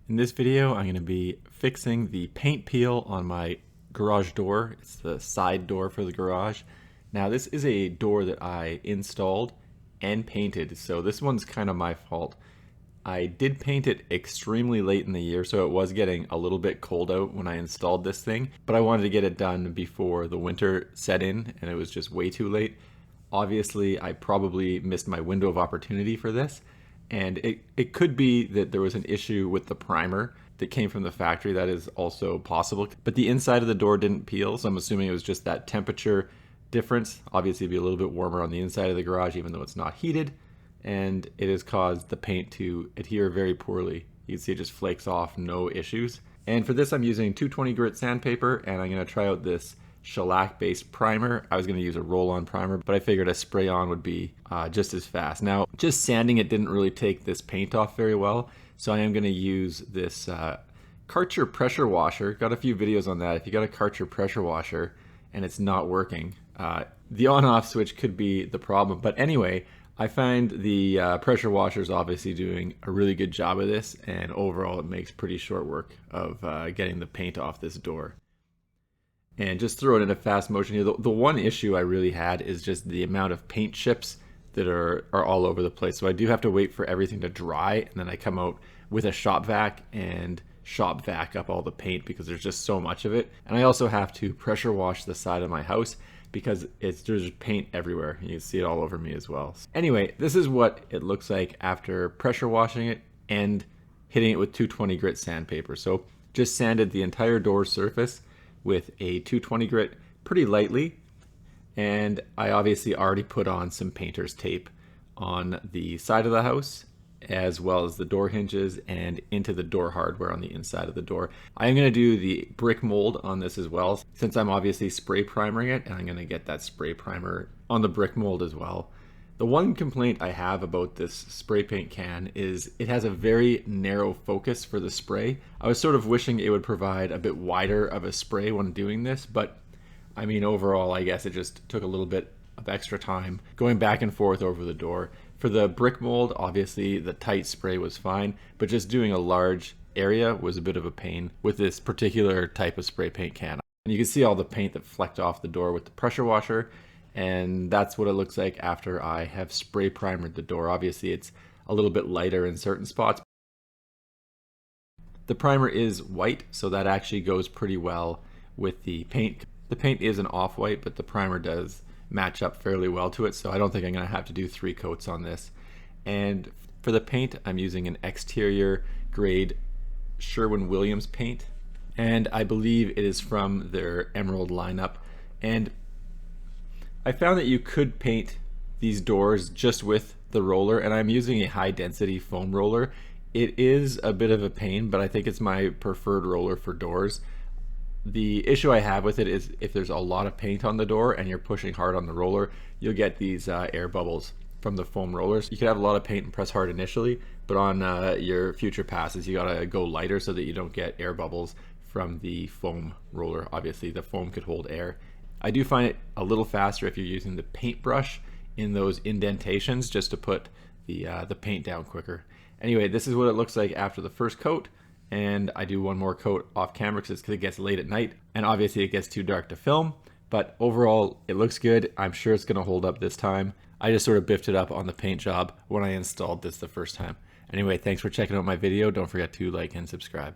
In this video, I'm going to be fixing the paint peel on my garage door. It's the side door for the garage. Now, this is a door that I installed and painted, so this one's kind of my fault. I did paint it extremely late in the year, so it was getting a little bit cold out when I installed this thing, but I wanted to get it done before the winter set in, and it was just way too late. Obviously, I probably missed my window of opportunity for this, and it could be that there was an issue with the primer that came from the factory. That is also possible. But the inside of the door didn't peel, so I'm assuming it was just that temperature difference. Obviously, it'd be a little bit warmer on the inside of the garage, even though it's not heated, and it has caused the paint to adhere very poorly. You can see it just flakes off, no issues. And for this, I'm using 220 grit sandpaper, and I'm going to try out this shellac based primer. I was going to use a roll-on primer, but I figured a spray-on would be just as fast. Now, just sanding it didn't really take this paint off very well, so I am going to use this Karcher pressure washer. Got a few videos on that. If you got a Karcher pressure washer and it's not working, the on-off switch could be the problem. But anyway, I find the pressure washer is obviously doing a really good job of this, and overall it makes pretty short work of getting the paint off this door. And just throw it in a fast motion here. The one issue I really had is just the amount of paint chips that are all over the place. So I do have to wait for everything to dry, and then I come out with a shop vac and shop vac up all the paint because there's just so much of it. And I also have to pressure wash the side of my house because there's paint everywhere. You can see it all over me as well. Anyway, this is what it looks like after pressure washing it and hitting it with 220 grit sandpaper. So just sanded the entire door surface with a 220 grit pretty lightly, and I obviously already put on some painter's tape on the side of the house as well as the door hinges and into the door hardware on the inside of the door. I am going to do the brick mold on this as well, since I'm obviously spray primering it, and I'm going to get that spray primer on the brick mold as well. The one complaint I have about this spray paint can is it has a very narrow focus for the spray. I was sort of wishing it would provide a bit wider of a spray when doing this, but I mean, overall, I guess it just took a little bit of extra time going back and forth over the door. For the brick mold, obviously the tight spray was fine, but just doing a large area was a bit of a pain with this particular type of spray paint can. And you can see all the paint that flecked off the door with the pressure washer. And that's what it looks like after I have spray primered the door. Obviously, it's a little bit lighter in certain spots. The primer is white, so that actually goes pretty well with the paint. The paint is an off-white, but the primer does match up fairly well to it, so I don't think I'm going to have to do 3 coats on this. And for the paint, I'm using an exterior grade Sherwin-Williams paint, and I believe it is from their Emerald lineup. And I found that you could paint these doors just with the roller, and I'm using a high density foam roller. It is a bit of a pain, but I think it's my preferred roller for doors. The issue I have with it is if there's a lot of paint on the door and you're pushing hard on the roller, you'll get these air bubbles from the foam rollers. You could have a lot of paint and press hard initially, but on your future passes, you gotta go lighter so that you don't get air bubbles from the foam roller. Obviously, the foam could hold air. I do find it a little faster if you're using the paintbrush in those indentations just to put the paint down quicker. Anyway, this is what it looks like after the first coat, and I do one more coat off camera because it gets late at night, and obviously it gets too dark to film, but overall it looks good. I'm sure it's going to hold up this time. I just sort of biffed it up on the paint job when I installed this the first time. Anyway, thanks for checking out my video. Don't forget to like and subscribe.